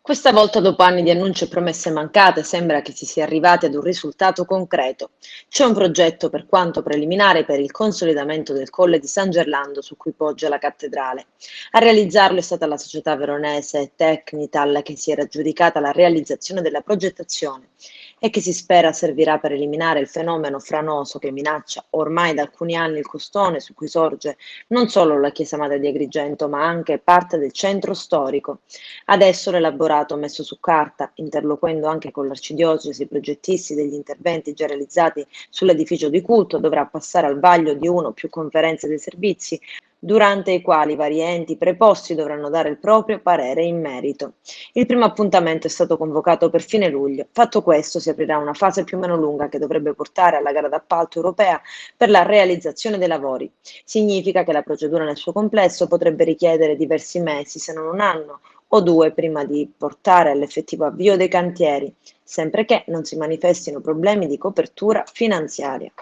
Questa volta, dopo anni di annunci e promesse mancate, sembra che si sia arrivati ad un risultato concreto. C'è un progetto, per quanto preliminare, per il consolidamento del Colle di San Gerlando su cui poggia la cattedrale. A realizzarlo è stata la società veronese Tecnital, che si era aggiudicata la realizzazione della progettazione e che si spera servirà per eliminare il fenomeno franoso che minaccia ormai da alcuni anni il costone su cui sorge non solo la chiesa madre di Agrigento, ma anche parte del centro storico. Adesso l'elaborato messo su carta, interloquendo anche con l'arcidiocesi, i progettisti degli interventi già realizzati sull'edificio di culto, dovrà passare al vaglio di uno o più conferenze dei servizi, durante i quali i vari enti preposti dovranno dare il proprio parere in merito. Il primo appuntamento è stato convocato per fine luglio. Fatto questo, si aprirà una fase più o meno lunga che dovrebbe portare alla gara d'appalto europea per la realizzazione dei lavori. Significa che la procedura nel suo complesso potrebbe richiedere diversi mesi, se non un anno, o due prima di portare all'effettivo avvio dei cantieri, sempre che non si manifestino problemi di copertura finanziaria.